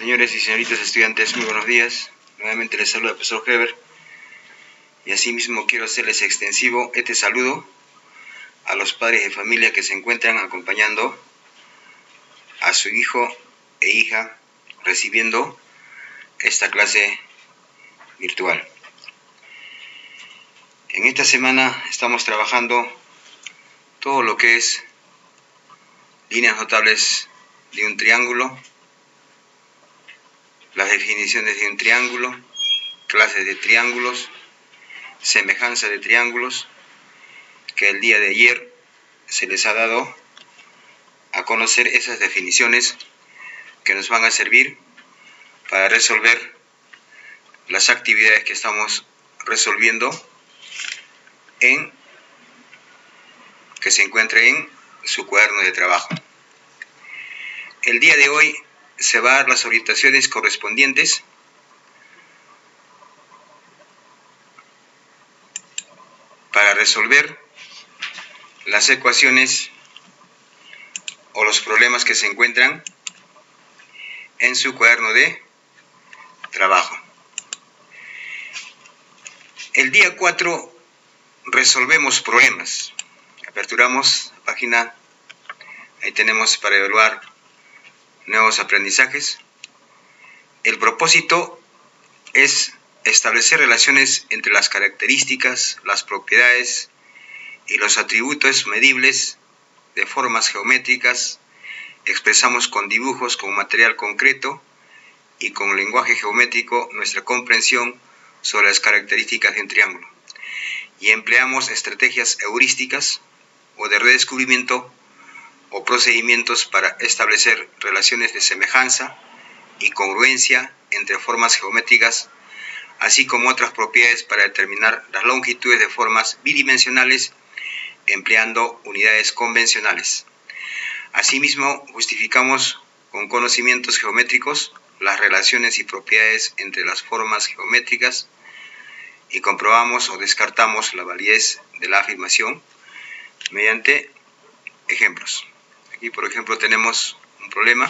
Señores y señoritas estudiantes, muy buenos días. Nuevamente les saluda el profesor Heber. Y asimismo quiero hacerles extensivo este saludo a los padres de familia que se encuentran acompañando a su hijo e hija recibiendo esta clase virtual. En esta semana estamos trabajando todo lo que es líneas notables de un triángulo, las definiciones de un triángulo, clases de triángulos, semejanza de triángulos, que el día de ayer se les ha dado a conocer esas definiciones que nos van a servir para resolver las actividades que estamos resolviendo que se encuentre en su cuaderno de trabajo. El día de hoy se va a dar las orientaciones correspondientes para resolver las ecuaciones o los problemas que se encuentran en su cuaderno de trabajo. El día 4 resolvemos problemas. Aperturamos la página, ahí tenemos para evaluar nuevos aprendizajes. El propósito es establecer relaciones entre las características, las propiedades y los atributos medibles de formas geométricas. Expresamos con dibujos, con material concreto y con lenguaje geométrico nuestra comprensión sobre las características de un triángulo. Y empleamos estrategias heurísticas o de redescubrimiento o procedimientos para establecer relaciones de semejanza y congruencia entre formas geométricas, así como otras propiedades para determinar las longitudes de formas bidimensionales empleando unidades convencionales. Asimismo, justificamos con conocimientos geométricos las relaciones y propiedades entre las formas geométricas y comprobamos o descartamos la validez de la afirmación mediante ejemplos. Aquí, por ejemplo, tenemos un problema.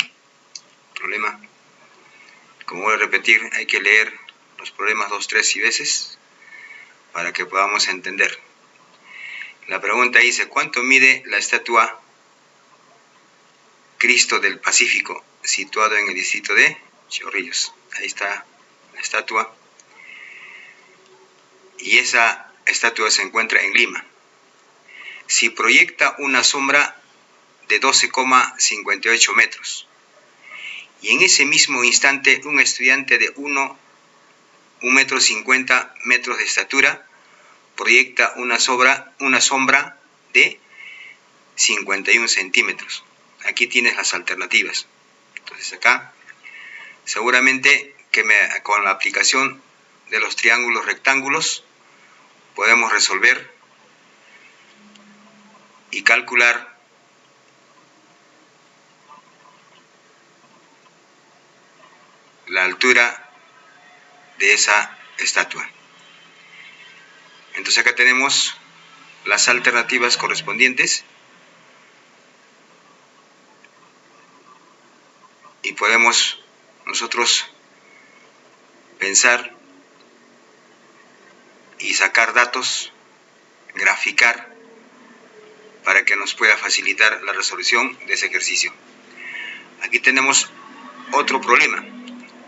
Como voy a repetir, hay que leer los problemas 2, 3 y veces para que podamos entender. La pregunta dice: ¿cuánto mide la estatua Cristo del Pacífico, situado en el distrito de Chorrillos? Ahí está la estatua. Y esa estatua se encuentra en Lima. Si proyecta una sombra de 12,58 metros, y en ese mismo instante un estudiante de 1,50 metros de estatura proyecta una sombra de 51 centímetros. Aquí tienes las alternativas. Entonces acá, seguramente que con la aplicación de los triángulos rectángulos podemos resolver y calcular la altura de esa estatua. Entonces acá tenemos las alternativas correspondientes y podemos nosotros pensar y sacar datos, graficar, para que nos pueda facilitar la resolución de ese ejercicio. Aquí tenemos otro problema.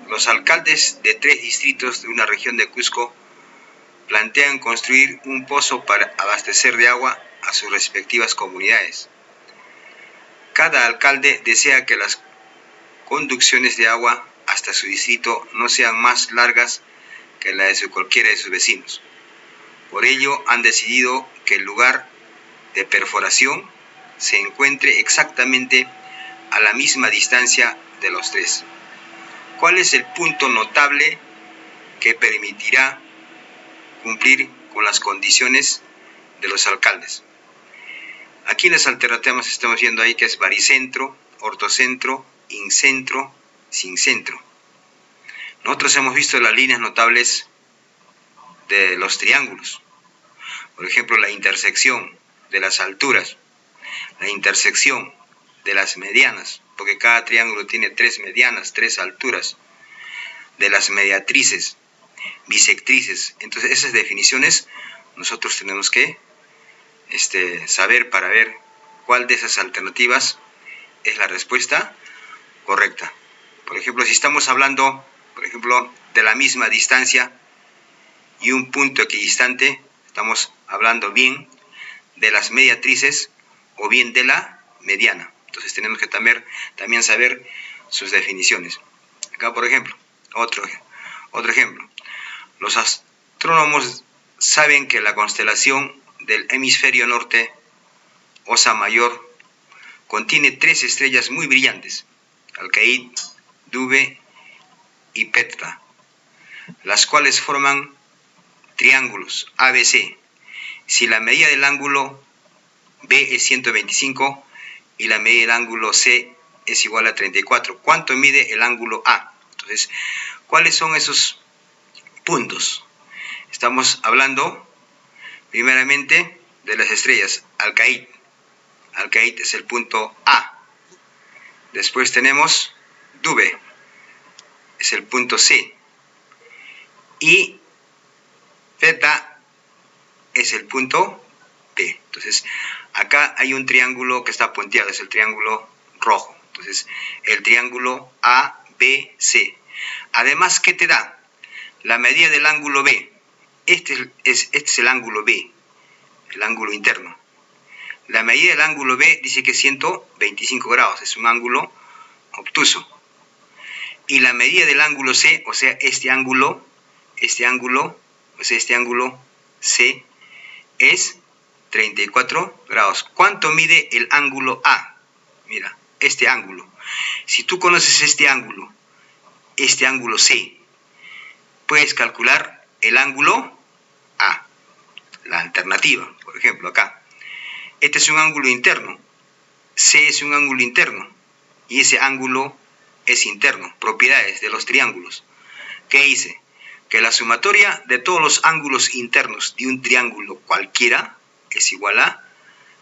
Los alcaldes de 3 distritos de una región de Cusco plantean construir un pozo para abastecer de agua a sus respectivas comunidades. Cada alcalde desea que las conducciones de agua hasta su distrito no sean más largas que la de cualquiera de sus vecinos. Por ello, han decidido que el lugar de perforación se encuentre exactamente a la misma distancia de los 3. ¿Cuál es el punto notable que permitirá cumplir con las condiciones de los alcaldes? Aquí en las alternativas estamos viendo ahí que es baricentro, ortocentro, incentro, sincentro. Nosotros hemos visto las líneas notables de los triángulos. Por ejemplo, la intersección de las alturas, la intersección de las medianas, porque cada triángulo tiene 3 medianas, 3 alturas, de las mediatrices, bisectrices. Entonces esas definiciones nosotros tenemos que saber para ver cuál de esas alternativas es la respuesta correcta. Por ejemplo, si estamos hablando, por ejemplo, de la misma distancia y un punto equidistante, estamos hablando bien de las mediatrices o bien de la mediana. Entonces tenemos que también saber sus definiciones. Acá, por ejemplo, otro ejemplo. Los astrónomos saben que la constelación del hemisferio norte, Osa Mayor, contiene 3 estrellas muy brillantes, Alcaid, Dube y Petra, las cuales forman triángulos ABC. Si la medida del ángulo B es 125 y la medida del ángulo C es igual a 34, ¿cuánto mide el ángulo A? Entonces, ¿cuáles son esos puntos? Estamos hablando primeramente de las estrellas. Alcaid es el punto A. Después tenemos Dube, es el punto C. Y Theta es el punto P. Entonces, acá hay un triángulo que está punteado, es el triángulo rojo. Entonces, el triángulo ABC. Además, ¿qué te da? La medida del ángulo B. Este es el ángulo B, el ángulo interno. La medida del ángulo B dice que es 125 grados, es un ángulo obtuso. Y la medida del ángulo C, o sea, este ángulo C es 34 grados. ¿Cuánto mide el ángulo A? Mira, este ángulo. Si tú conoces este ángulo C, puedes calcular el ángulo A, la alternativa, por ejemplo, acá. Este es un ángulo interno, C es un ángulo interno, y ese ángulo es interno, propiedades de los triángulos. ¿Qué hice? Que la sumatoria de todos los ángulos internos de un triángulo cualquiera es igual a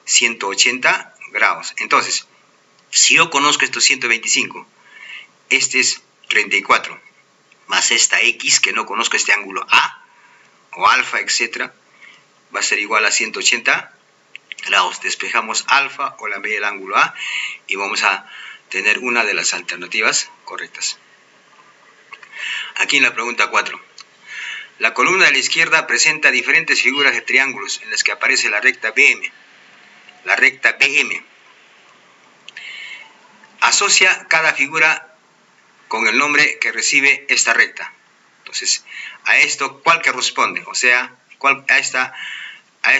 180 grados. Entonces, si yo conozco estos 125, este es 34, más esta X, que no conozco este ángulo A, o alfa, etc., va a ser igual a 180 grados. Despejamos alfa o la medida del ángulo A y vamos a tener una de las alternativas correctas. Aquí en la pregunta 4. La columna de la izquierda presenta diferentes figuras de triángulos en las que aparece la recta BM. La recta BM. Asocia cada figura con el nombre que recibe esta recta. Entonces, a esto, ¿cuál corresponde? O sea, a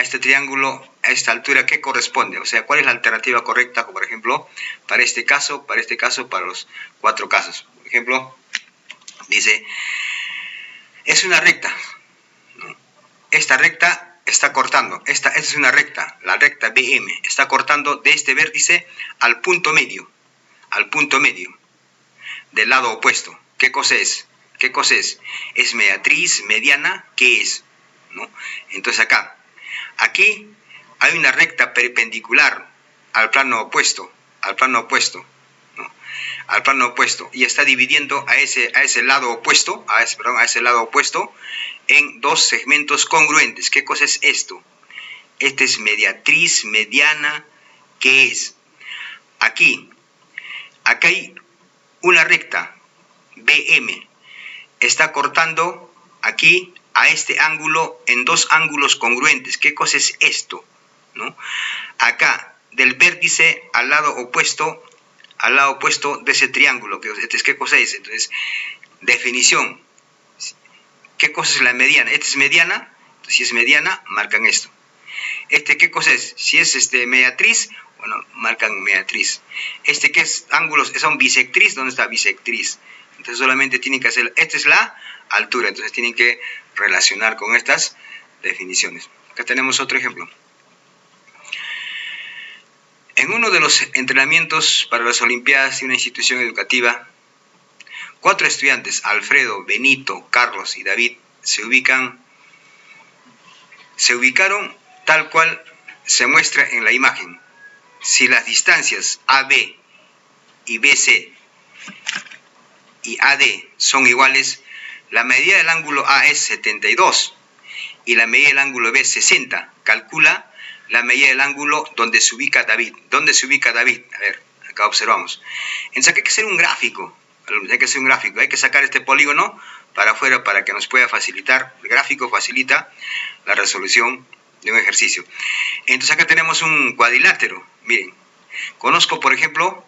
este triángulo, a esta altura, ¿qué corresponde? O sea, ¿cuál es la alternativa correcta, por ejemplo, para este caso, para los 4 casos? Por ejemplo, dice, es una recta, ¿no? Esta recta está cortando, esta es una recta, la recta BM, está cortando de este vértice al punto medio del lado opuesto. ¿Qué cosa es? ¿Es mediatriz, mediana? ¿Qué es? ¿No? Entonces aquí hay una recta perpendicular al plano opuesto, ¿no? Al plano opuesto, y está dividiendo a ese lado opuesto, a ese lado opuesto, en 2 segmentos congruentes. ¿Qué cosa es esto? Este es mediatriz, mediana. ¿Qué es? Aquí hay una recta BM, está cortando aquí a este ángulo en 2 ángulos congruentes. ¿Qué cosa es esto? ¿No? Acá, del vértice al lado opuesto de ese triángulo. ¿Qué cosa es? Entonces, definición. ¿Qué cosa es la mediana? Esta es mediana. Entonces, si es mediana, marcan esto. ¿Qué cosa es? Si es mediatriz, bueno, marcan mediatriz. ¿Qué es? Ángulos, son bisectriz. ¿Dónde está bisectriz? Entonces solamente tienen que hacer, esta es la altura, entonces tienen que relacionar con estas definiciones. Acá tenemos otro ejemplo. En uno de los entrenamientos para las Olimpiadas de una institución educativa, 4 estudiantes, Alfredo, Benito, Carlos y David, se ubicaron tal cual se muestra en la imagen. si las distancias AB y BC y AD son iguales, la medida del ángulo A es 72 y la medida del ángulo B es 60. Calcula la medida del ángulo donde se ubica David. ¿Dónde se ubica David? A ver, acá observamos. Entonces hay que hacer un gráfico. Hay que sacar este polígono para afuera para que nos pueda facilitar. El gráfico facilita la resolución de un ejercicio. Entonces acá tenemos un cuadrilátero. Miren, conozco por ejemplo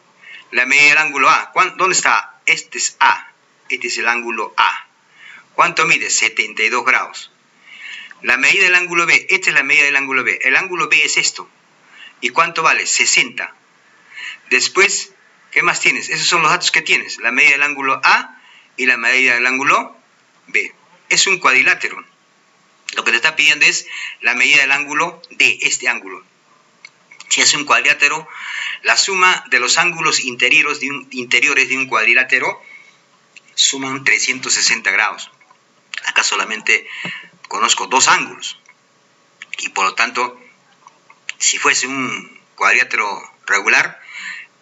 la medida del ángulo A. ¿Dónde está? Este es A. Este es el ángulo A. ¿Cuánto mide? 72 grados. La medida del ángulo B. Esta es la medida del ángulo B. El ángulo B es esto. ¿Y cuánto vale? 60. Después, ¿qué más tienes? Esos son los datos que tienes. La medida del ángulo A y la medida del ángulo B. Es un cuadrilátero. Lo que te está pidiendo es la medida del ángulo de este ángulo. Si es un cuadrilátero, la suma de los ángulos interiores de un cuadrilátero suman 360 grados. Acá solamente conozco dos ángulos. Y por lo tanto, si fuese un cuadrilátero regular,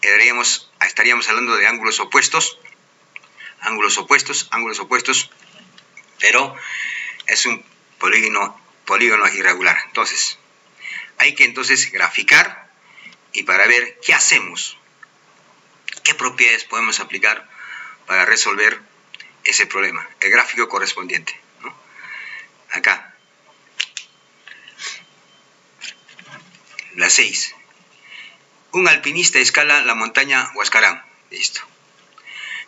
estaríamos hablando de ángulos opuestos, pero es un polígono irregular. Entonces, hay que graficar y para ver qué hacemos, qué propiedades podemos aplicar para resolver ese problema, el gráfico correspondiente, ¿no? Acá, la 6. Un alpinista escala la montaña Huascarán, listo,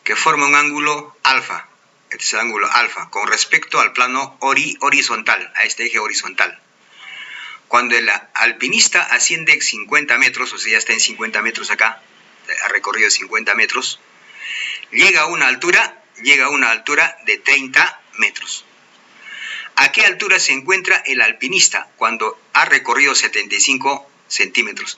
que forma un ángulo alfa, este es el ángulo alfa, con respecto al plano horizontal, a este eje horizontal. Cuando el alpinista asciende 50 metros, o sea, ya está en 50 metros acá, ha recorrido 50 metros, llega a una altura de 30 metros. ¿A qué altura se encuentra el alpinista cuando ha recorrido 75 centímetros?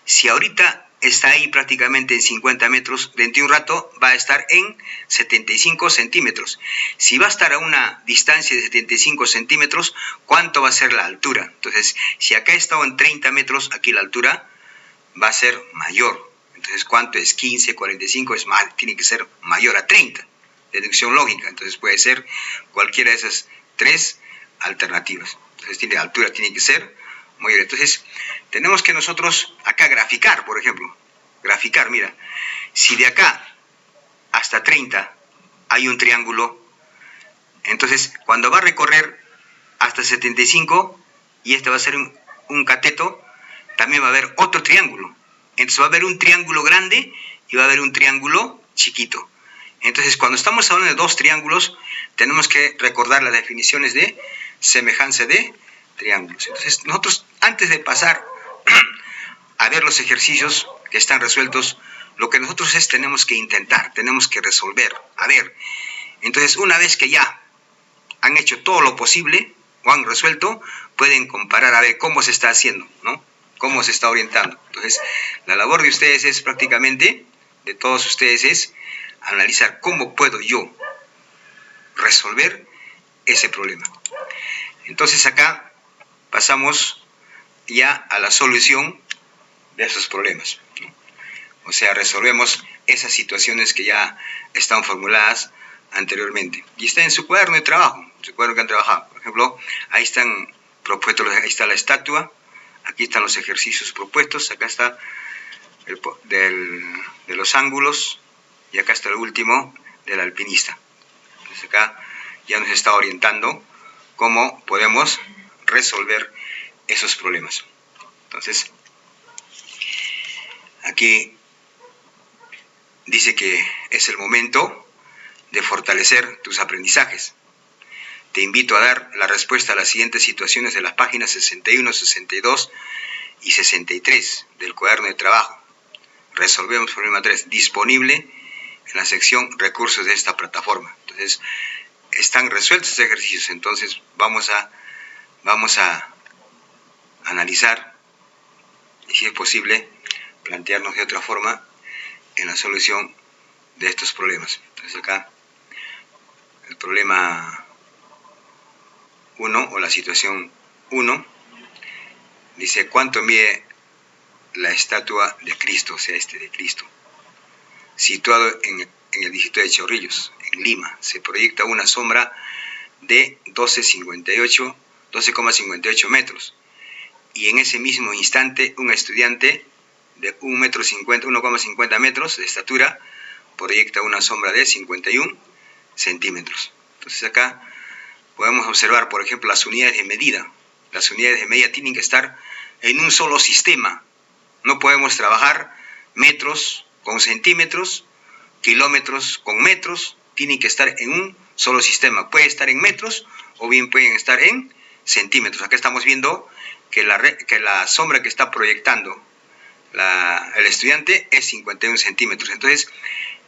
Si ahorita está ahí prácticamente en 50 metros, dentro de un rato va a estar en 75 centímetros. Si va a estar a una distancia de 75 centímetros, ¿cuánto va a ser la altura? Entonces, si acá he estado en 30 metros, aquí la altura va a ser mayor. Entonces, ¿cuánto es? 15, 45, tiene que ser mayor a 30. Deducción lógica. Entonces, puede ser cualquiera de esas tres alternativas. Entonces, la altura tiene que ser mayor. Entonces, tenemos que nosotros acá graficar, por ejemplo. Graficar, mira. Si de acá hasta 30 hay un triángulo, entonces, cuando va a recorrer hasta 75, y este va a ser un cateto, también va a haber otro triángulo. Entonces va a haber un triángulo grande y va a haber un triángulo chiquito. Entonces, cuando estamos hablando de dos triángulos, tenemos que recordar las definiciones de semejanza de triángulos. Entonces, nosotros, antes de pasar a ver los ejercicios que están resueltos, lo que nosotros tenemos que intentar, tenemos que resolver. A ver, entonces, una vez que ya han hecho todo lo posible o han resuelto, pueden comparar a ver cómo se está haciendo, ¿no? Cómo se está orientando. Entonces, la labor de ustedes es prácticamente, de todos ustedes, es analizar cómo puedo yo resolver ese problema. Entonces, acá pasamos ya a la solución de esos problemas, ¿no? O sea, resolvemos esas situaciones que ya están formuladas anteriormente. Y está en su cuaderno de trabajo, su cuaderno que han trabajado. Por ejemplo, ahí están propuestos, ahí está la estatua. Aquí están los ejercicios propuestos, acá está de los ángulos y acá está el último del alpinista. Entonces acá ya nos está orientando cómo podemos resolver esos problemas. Entonces, aquí dice que es el momento de fortalecer tus aprendizajes. Te invito a dar la respuesta a las siguientes situaciones de las páginas 61, 62 y 63 del cuaderno de trabajo. Resolvemos problema 3, disponible en la sección recursos de esta plataforma. Entonces, están resueltos estos ejercicios, entonces vamos a analizar y, si es posible, plantearnos de otra forma en la solución de estos problemas. Entonces acá, el problema 1 o la situación 1 dice: ¿cuánto mide la estatua de Cristo, o sea, de Cristo, situado en el distrito de Chorrillos, en Lima. Se proyecta una sombra de 12,58 metros. Y en ese mismo instante, un estudiante de 1,50 metros de estatura proyecta una sombra de 51 centímetros. Entonces acá podemos observar, por ejemplo, las unidades de medida. Las unidades de medida tienen que estar en un solo sistema. No podemos trabajar metros con centímetros, kilómetros con metros. Tienen que estar en un solo sistema. Puede estar en metros o bien pueden estar en centímetros. Acá estamos viendo que la sombra que está proyectando el estudiante es 51 centímetros. Entonces,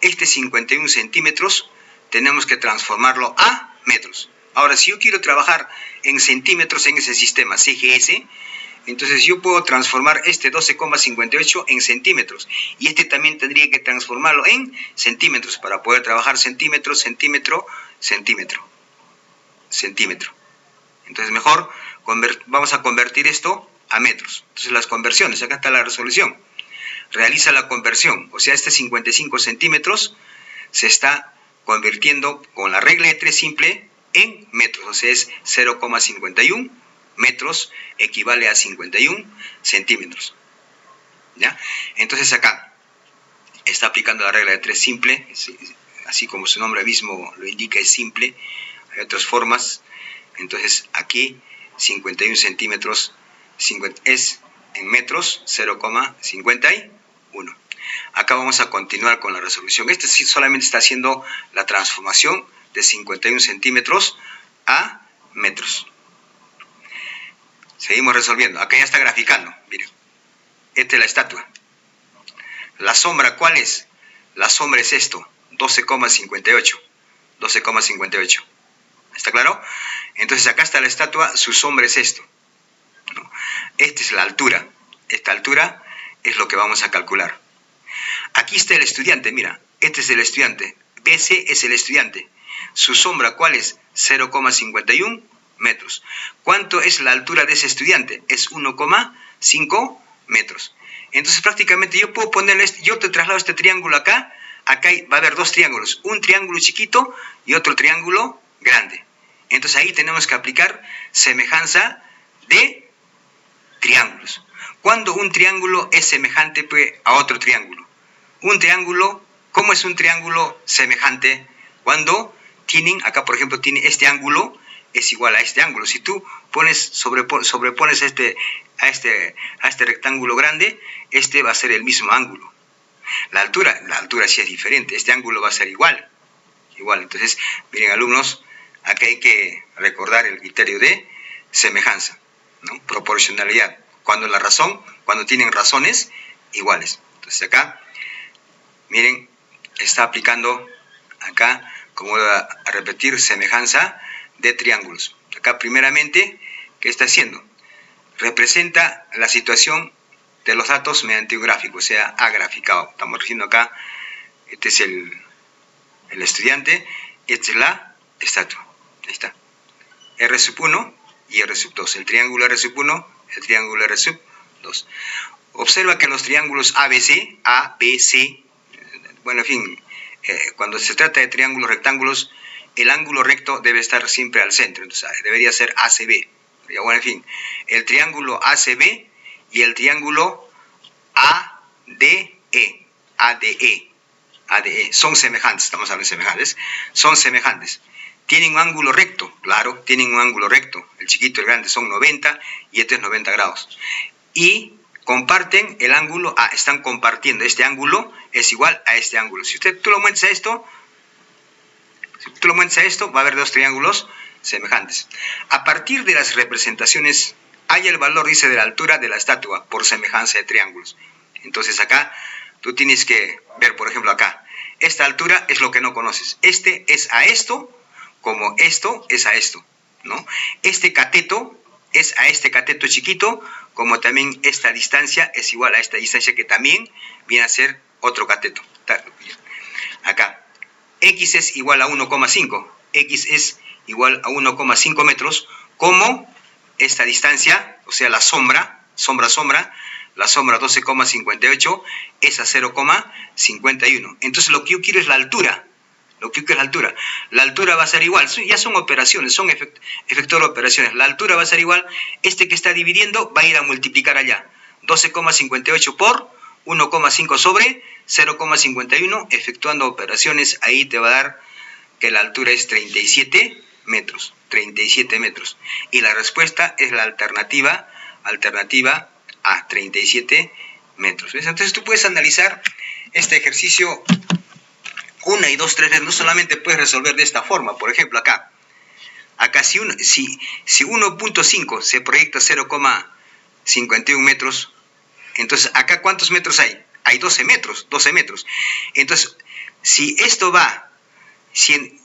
este 51 centímetros tenemos que transformarlo a metros. Ahora, si yo quiero trabajar en centímetros en ese sistema CGS, entonces yo puedo transformar este 12,58 en centímetros. Y este también tendría que transformarlo en centímetros para poder trabajar centímetro, centímetro, centímetro, centímetro. Entonces mejor vamos a convertir esto a metros. Entonces las conversiones, acá está la resolución. Realiza la conversión, o sea, este 55 centímetros se está convirtiendo con la regla de 3 simple en metros, o sea, es 0,51 metros, equivale a 51 centímetros. ¿Ya? Entonces acá está aplicando la regla de 3 simple, así como su nombre mismo lo indica, es simple. Hay otras formas. Entonces aquí 51 centímetros es en metros 0,51. Acá vamos a continuar con la resolución. Este sí solamente está haciendo la transformación de 51 centímetros a metros. Seguimos resolviendo. Acá ya está graficando. Miren, esta es la estatua. La sombra, ¿cuál es? La sombra es esto, 12,58. 12,58. ¿Está claro? Entonces acá está la estatua, su sombra es esto. ¿No? Esta es la altura. Esta altura es lo que vamos a calcular. Aquí está el estudiante, mira. Este es el estudiante. BC es el estudiante. Su sombra, ¿cuál es? 0,51 metros. ¿Cuánto es la altura de ese estudiante? Es 1,5 metros. Entonces prácticamente yo puedo ponerle, yo te traslado este triángulo acá. Acá va a haber dos triángulos. Un triángulo chiquito y otro triángulo grande. Entonces ahí tenemos que aplicar semejanza de triángulos. Cuando un triángulo es semejante a otro triángulo. Un triángulo, ¿cómo es un triángulo semejante? Cuando tienen, acá por ejemplo tiene este ángulo, es igual a este ángulo. Si tú sobrepones a este rectángulo grande, este va a ser el mismo ángulo. La altura sí es diferente, este ángulo va a ser igual. Entonces, miren alumnos, acá hay que recordar el criterio de semejanza, ¿no? Proporcionalidad. Cuando tienen razones iguales. Entonces acá, miren, está aplicando acá, como voy a repetir, semejanza de triángulos. Acá primeramente, ¿qué está haciendo? Representa la situación de los datos mediante un gráfico, o sea, ha graficado. Estamos diciendo acá, este es el estudiante, esta es la estatua. Ahí está. R1 y R2. El triángulo R1, el triángulo R2. Observa que los triángulos ABC, bueno, en fin, cuando se trata de triángulos rectángulos, el ángulo recto debe estar siempre al centro, entonces debería ser ACB. Bueno, en fin, el triángulo ACB y el triángulo ADE son semejantes, estamos hablando de semejantes, son semejantes. Tienen un ángulo recto, claro, tienen un ángulo recto. El chiquito y el grande son 90 y este es 90 grados. Y comparten el ángulo, están compartiendo. Este ángulo es igual a este ángulo. Si tú lo mueves a esto, va a haber dos triángulos semejantes. A partir de las representaciones, halla el valor, dice, de la altura de la estatua por semejanza de triángulos. Entonces acá tú tienes que ver, por ejemplo, acá. Esta altura es lo que no conoces. Este es a esto, como esto es a esto, ¿no? Este cateto es a este cateto chiquito, como también esta distancia es igual a esta distancia que también viene a ser otro cateto. Acá, X es igual a 1,5. X es igual a 1,5 metros, como esta distancia, o sea, la sombra sombra a sombra, la sombra 12,58 es a 0,51. Entonces lo que yo quiero es la altura. La altura va a ser igual, ya son operaciones, son efectuar operaciones. La altura va a ser igual, este que está dividiendo va a ir a multiplicar allá. 12,58 por 1,5 sobre 0,51, efectuando operaciones, ahí te va a dar que la altura es 37 metros. 37 metros. Y la respuesta es la alternativa A, 37 metros. ¿Ves? Entonces tú puedes analizar este ejercicio una y dos, tres veces. No solamente puedes resolver de esta forma. Por ejemplo, acá si 1.5 se proyecta 0,51 metros, entonces acá ¿cuántos metros hay? Hay 12 metros. Entonces, si esto va,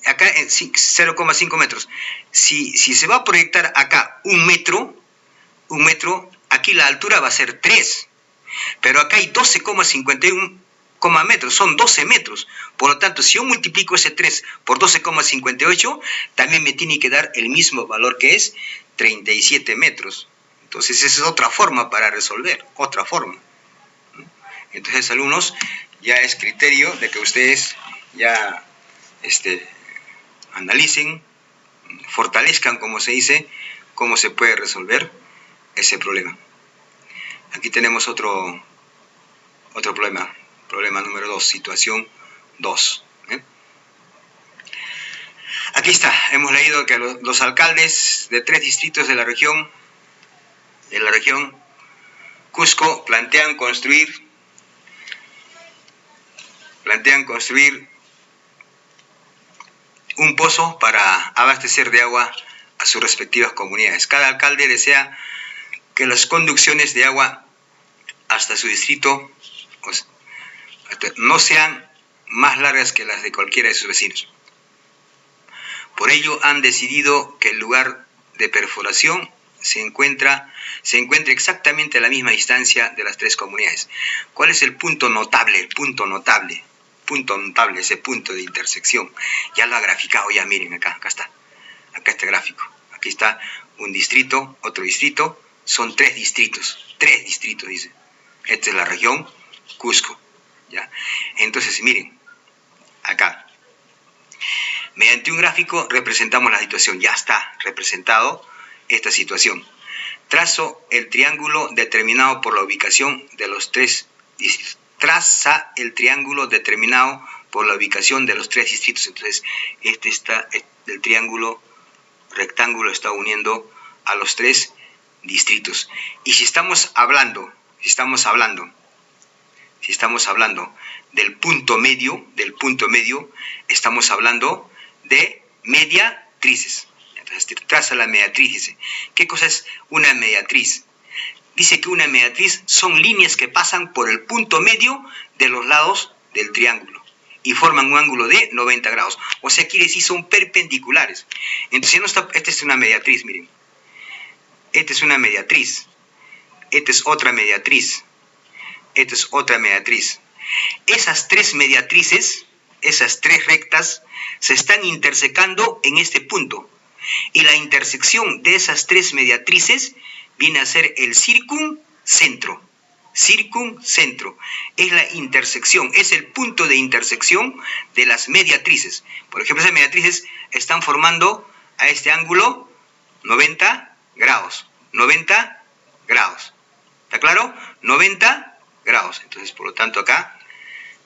acá en 0,5 metros, si se va a proyectar acá un metro, aquí la altura va a ser 3. Pero acá hay 12,51 metros, son 12 metros. Por lo tanto, si yo multiplico ese 3 por 12,58, también me tiene que dar el mismo valor que es 37 metros. Entonces, esa es otra forma para resolver, otra forma. Entonces, alumnos, ya es criterio de que ustedes ya analicen, fortalezcan, como se dice, cómo se puede resolver ese problema. Aquí tenemos otro problema. Problema número 2, situación 2. Aquí está, hemos leído que los alcaldes de 3 distritos de la región Cusco plantean construir un pozo para abastecer de agua a sus respectivas comunidades. Cada alcalde desea que las conducciones de agua hasta su distrito no sean más largas que las de cualquiera de sus vecinos. Por ello han decidido que el lugar de perforación se encuentre exactamente a la misma distancia de las 3 comunidades. ¿Cuál es el punto notable? Ese punto de intersección. Ya lo ha graficado, ya miren acá está. Acá este gráfico. Aquí está un distrito, otro distrito, son 3 distritos. 3 distritos, dice. Esta es la región Cusco. ¿Ya? Entonces, miren, acá. Mediante un gráfico representamos la situación. Ya está representado esta situación. Trazo el triángulo determinado por la ubicación de los 3 distritos. Traza el triángulo determinado por la ubicación de los 3 distritos. Entonces, el triángulo rectángulo está uniendo a los 3 distritos. Y si estamos hablando del punto medio, estamos hablando de mediatrices. Entonces, traza la mediatriz, dice. ¿Qué cosa es una mediatriz? Dice que una mediatriz son líneas que pasan por el punto medio de los lados del triángulo y forman un ángulo de 90 grados. O sea, quiere decir son perpendiculares. Entonces, esta es una mediatriz, miren. Esta es una mediatriz. Esta es otra mediatriz. Esta es otra mediatriz. Esas 3 mediatrices, esas 3 rectas, se están intersecando en este punto. Y la intersección de esas 3 mediatrices viene a ser el circuncentro. Circuncentro es la intersección, es el punto de intersección de las mediatrices. Por ejemplo, esas mediatrices están formando a este ángulo 90 grados. 90 grados. ¿Está claro? 90 grados. Entonces, por lo tanto, acá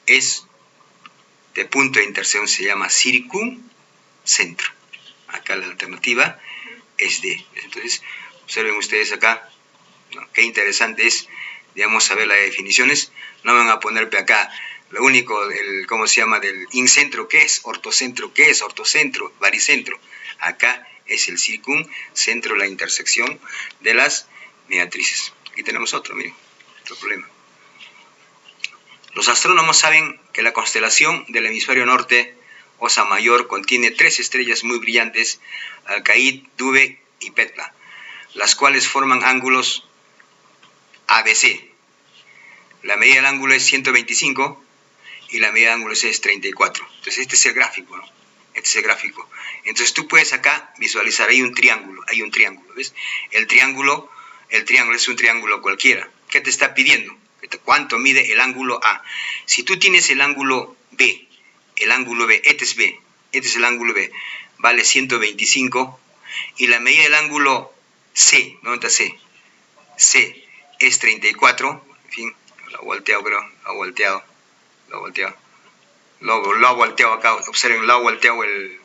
de punto de intersección se llama circuncentro. Acá la alternativa es D. Entonces, observen ustedes acá, ¿no? Qué interesante es, digamos, saber las definiciones. No me van a poner acá lo único, ¿cómo se llama? Del incentro, ¿qué es? Ortocentro, ¿qué es? Ortocentro, baricentro. Acá es el circuncentro, la intersección de las mediatrices. Aquí tenemos otro, miren, otro problema. Los astrónomos saben que la constelación del hemisferio norte, Osa Mayor, contiene 3 estrellas muy brillantes, Alcaid, Dube y Petla, las cuales forman ángulos ABC. La medida del ángulo es 125 y la medida del ángulo es 34. Entonces este es el gráfico, ¿no? Este es el gráfico. Entonces tú puedes acá visualizar, hay un triángulo, ¿ves? El triángulo el triángulo es un triángulo cualquiera. ¿Qué te está pidiendo? ¿Cuánto mide el ángulo A? Si tú tienes el ángulo B, este es B, este es el ángulo B, vale 125, y la medida del ángulo C, ¿dónde está C? C es 34, en fin, lo he volteado, creo, lo he volteado acá, observen, lo he volteado el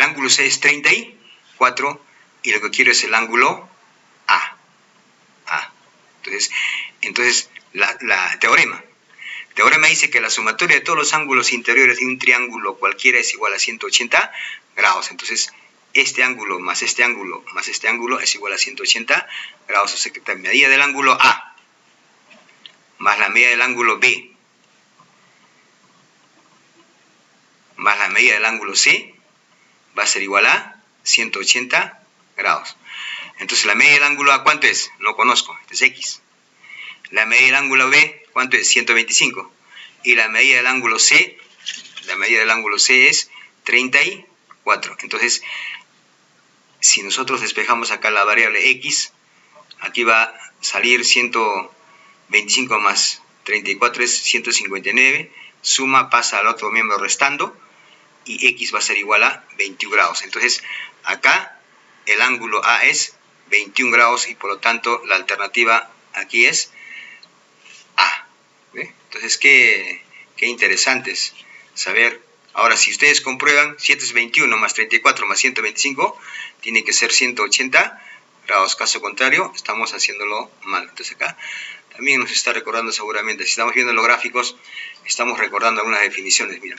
ángulo C es 34, y lo que quiero es el ángulo A. Entonces teorema dice que la sumatoria de todos los ángulos interiores de un triángulo cualquiera es igual a 180 grados. Entonces, este ángulo más este ángulo más este ángulo es igual a 180 grados. O sea que la medida del ángulo A más la medida del ángulo B más la medida del ángulo C va a ser igual a 180 grados. Entonces, la medida del ángulo A, ¿cuánto es? No conozco, este es X. La medida del ángulo B, ¿cuánto es? 125. Y la medida del ángulo C, es 34. Entonces, si nosotros despejamos acá la variable X, aquí va a salir 125 más 34 es 159. Suma, pasa al otro miembro restando, y X va a ser igual a 21 grados. Entonces, acá el ángulo A es 21 grados, y por lo tanto la alternativa aquí es A. ¿Ve? Entonces, qué interesante es saber. Ahora, si ustedes comprueban, 7 es 21 más 34 más 125, tiene que ser 180 grados. Caso contrario, estamos haciéndolo mal. Entonces acá también nos está recordando seguramente. Si estamos viendo los gráficos, estamos recordando algunas definiciones. Mira,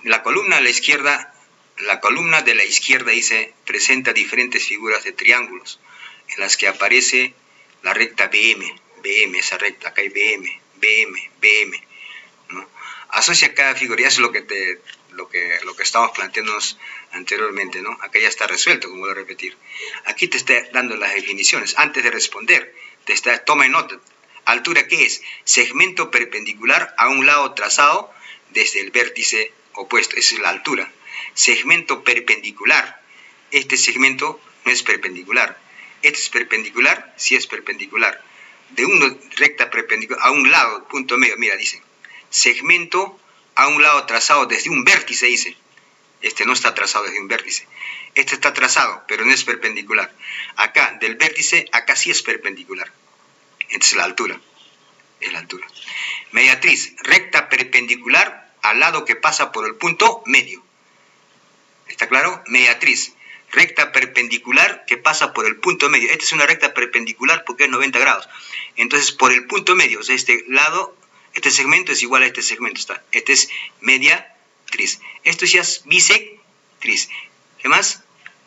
la columna de la izquierda dice, presenta diferentes figuras de triángulos en las que aparece la recta BM, esa recta, acá hay BM, ¿no? Asocia cada figura, y eso es lo que estábamos planteándonos anteriormente, ¿no? Acá ya está resuelto, como voy a repetir. Aquí te está dando las definiciones. Antes de responder, toma nota. Altura, ¿qué es? Segmento perpendicular a un lado trazado desde el vértice opuesto. Esa es la altura. Segmento perpendicular. Este segmento no es perpendicular. Este es perpendicular, sí es perpendicular. De una recta perpendicular a un lado, punto medio, mira, dice, segmento a un lado trazado desde un vértice, dice. Este no está trazado desde un vértice. Este está trazado, pero no es perpendicular. Acá, del vértice, acá sí es perpendicular. Esta es la altura. Es la altura. Mediatriz, recta perpendicular al lado que pasa por el punto medio. ¿Está claro? Mediatriz, recta perpendicular que pasa por el punto medio. Esta es una recta perpendicular porque es 90 grados. Entonces, por el punto medio, o sea, este lado, este segmento es igual a este segmento. Este es mediatriz. Esto ya es bisectriz. ¿Qué más?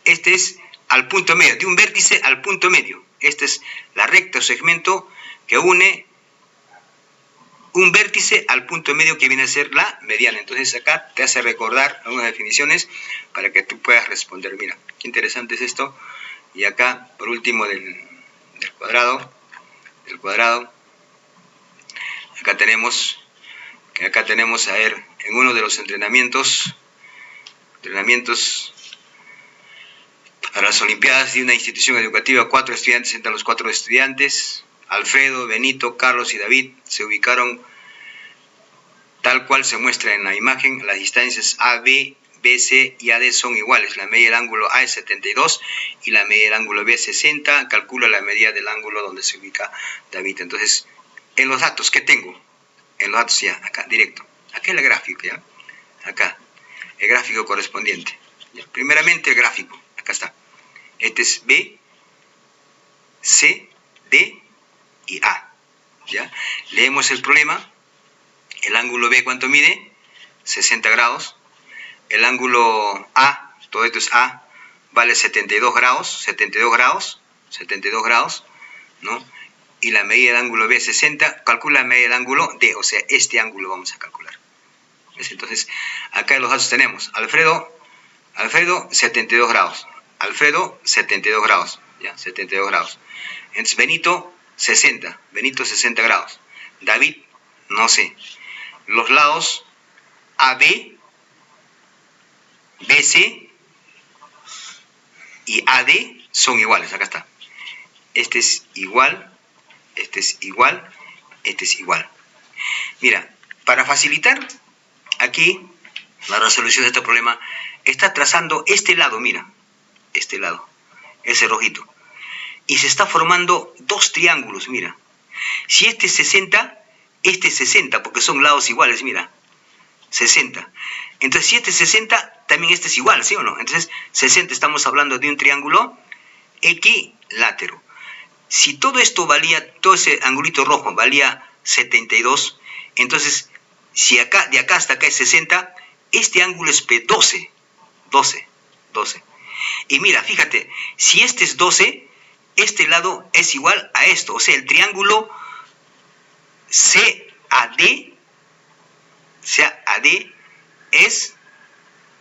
Este es al punto medio, de un vértice al punto medio. Esta es la recta o segmento que une un vértice al punto medio, que viene a ser la mediana. Entonces acá te hace recordar algunas definiciones para que tú puedas responder. Mira, qué interesante es esto. Y acá, por último, del cuadrado, acá tenemos, a ver, en uno de los entrenamientos para las Olimpiadas de una institución educativa, 4 estudiantes, entre los 4 estudiantes, Alfredo, Benito, Carlos y David, se ubicaron tal cual se muestra en la imagen. Las distancias AB, BC y AD son iguales. La medida del ángulo A es 72 y la medida del ángulo B es 60. Calcula la medida del ángulo donde se ubica David. Entonces, en los datos, ¿qué tengo? En los datos ya, acá, directo. Acá es el gráfico, ¿ya? Acá, el gráfico correspondiente. ¿Ya? Primeramente el gráfico, acá está. Este es B, C, D y A. ¿Ya? Leemos el problema. El ángulo B, ¿cuánto mide? 60 grados. El ángulo A, todo esto es A, vale 72 grados, ¿no? Y la medida del ángulo B es 60. Calcula la medida del ángulo D, o sea, este ángulo vamos a calcular. Entonces, acá los datos tenemos. Alfredo, 72 grados. Alfredo, 72 grados. ¿Ya? 72 grados. Entonces, Benito, 60 grados. David, no sé. Los lados AB, BC y AD son iguales. Acá está. Este es igual, este es igual, este es igual. Mira, para facilitar aquí la resolución de este problema, está trazando este lado, mira, este lado, ese rojito. Y se está formando dos triángulos, mira. Si este es 60, este es 60, porque son lados iguales, mira. 60. Entonces, si este es 60, también este es igual, ¿sí o no? Entonces, 60 estamos hablando de un triángulo equilátero. Si todo esto valía, todo ese angulito rojo valía 72, entonces, si acá, de acá hasta acá es 60, este ángulo es 12. 12. Y mira, fíjate, si este es 12, este lado es igual a esto. O sea, el triángulo CAD es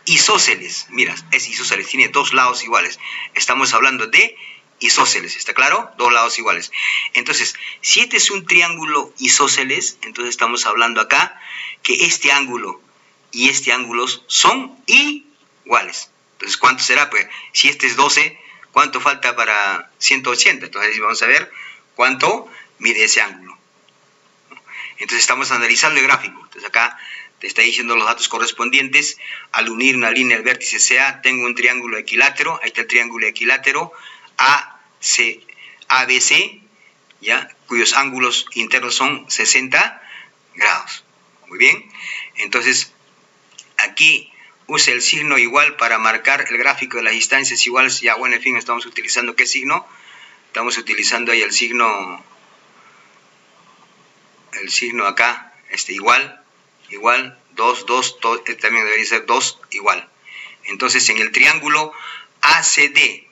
isósceles. Mira, es isósceles, tiene dos lados iguales. Estamos hablando de isósceles, ¿está claro? Dos lados iguales. Entonces, si este es un triángulo isósceles, entonces estamos hablando acá que este ángulo y este ángulo son iguales. Entonces, ¿cuánto será? Pues, si este es 12, ¿cuánto falta para 180? Entonces, vamos a ver cuánto mide ese ángulo. Entonces, estamos analizando el gráfico. Entonces, acá te está diciendo los datos correspondientes. Al unir una línea al vértice CA, tengo un triángulo equilátero. Ahí está el triángulo equilátero ABC, ¿ya? Cuyos ángulos internos son 60 grados. Muy bien. Entonces, aquí use el signo igual para marcar el gráfico de las distancias iguales. Ya, bueno, en fin, estamos utilizando ¿qué signo? Estamos utilizando ahí el signo acá, igual, 2, también debería ser 2, igual. Entonces, en el triángulo ACD,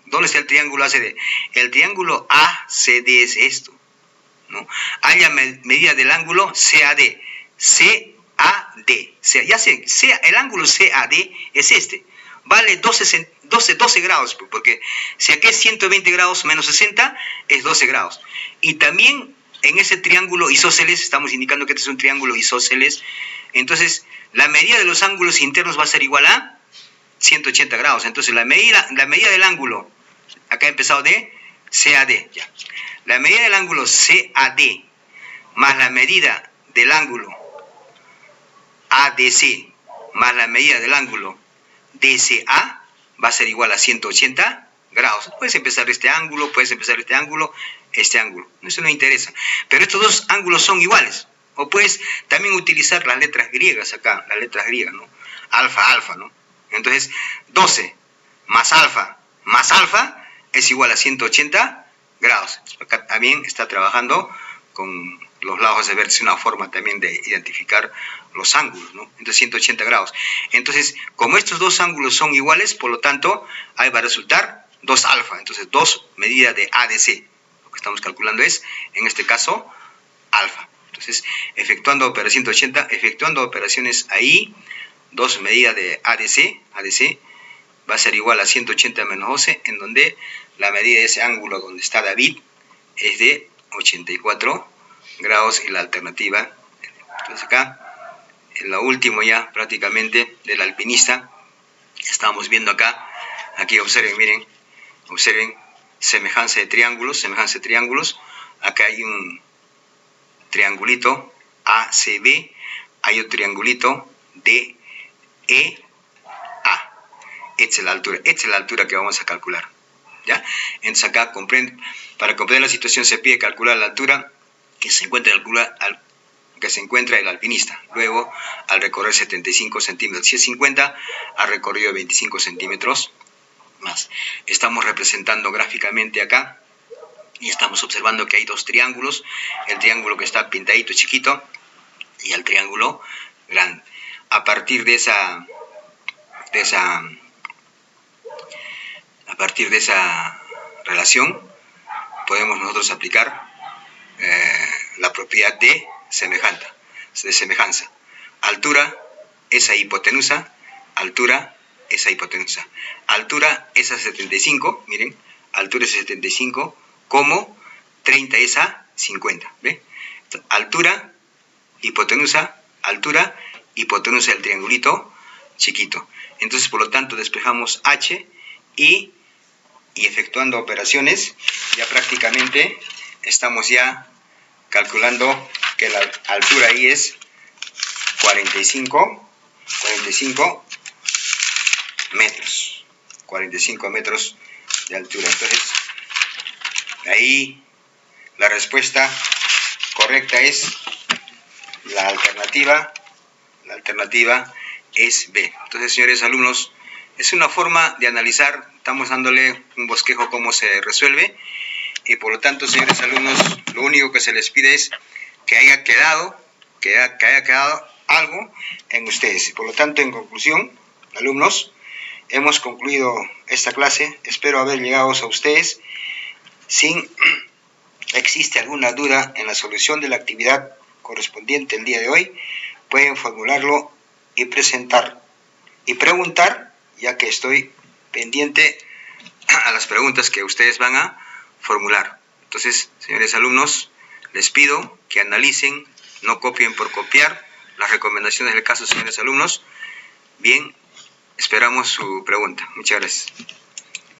¿dónde está el triángulo ACD? El triángulo ACD es esto, ¿no? Haya medida del ángulo CAD, ya sé, el ángulo CAD es este, vale 12 grados, porque si aquí es 120 grados menos 60, es 12 grados. Y también en ese triángulo isósceles, estamos indicando que este es un triángulo isósceles, entonces la medida de los ángulos internos va a ser igual a 180 grados. Entonces la medida del ángulo, acá he empezado de CAD, ya. La medida del ángulo CAD más la medida del ángulo ADC más la medida del ángulo DCA va a ser igual a 180 grados. Puedes empezar este ángulo, este ángulo. Eso no interesa. Pero estos dos ángulos son iguales. O puedes también utilizar las letras griegas acá, las letras griegas, ¿no? Alfa, ¿no? Entonces, 12 más alfa es igual a 180 grados. Acá también está trabajando con los lados de vértice, una forma también de identificar los ángulos, ¿no? Entonces, 180 grados. Entonces, como estos dos ángulos son iguales, por lo tanto, ahí va a resultar 2 alfa. Entonces, 2 medidas de ADC. Lo que estamos calculando es, en este caso, alfa. Entonces, efectuando operaciones ahí, 2 medidas de ADC va a ser igual a 180 menos 12, en donde la medida de ese ángulo donde está David es de 84 grados y la alternativa. Entonces acá, en lo último ya prácticamente del alpinista, estamos viendo acá, aquí observen, miren, observen, semejanza de triángulos, acá hay un triangulito ACB, hay otro triangulito DEA. Esta es la altura que vamos a calcular, ¿ya? Entonces acá, para comprender la situación se pide calcular la altura que se encuentra el alpinista. Luego, al recorrer 75 centímetros, si es 50, ha recorrido 25 centímetros más. Estamos representando gráficamente acá y estamos observando que hay dos triángulos, el triángulo que está pintadito chiquito y el triángulo grande. A partir de esa relación podemos nosotros aplicar la propiedad de semejanza. Altura es a hipotenusa, altura es a 75, miren, altura es a 75, como 30 es a 50, ¿ve? Altura, hipotenusa del triangulito chiquito. Entonces, por lo tanto, despejamos H y efectuando operaciones, ya prácticamente estamos ya calculando que la altura ahí es 45 metros, 45 metros de altura. Entonces, ahí la respuesta correcta es la alternativa es B. Entonces, señores alumnos, es una forma de analizar, estamos dándole un bosquejo cómo se resuelve, y por lo tanto, señores alumnos, lo único que se les pide es que haya quedado algo en ustedes. Por lo tanto, en conclusión, alumnos, hemos concluido esta clase. Espero haber llegado a ustedes. Si existe alguna duda en la solución de la actividad correspondiente el día de hoy, pueden formularlo y presentar y preguntar, ya que estoy pendiente a las preguntas que ustedes van a formular. Entonces, señores alumnos, les pido que analicen, no copien por copiar las recomendaciones del caso, señores alumnos. Bien, esperamos su pregunta. Muchas gracias.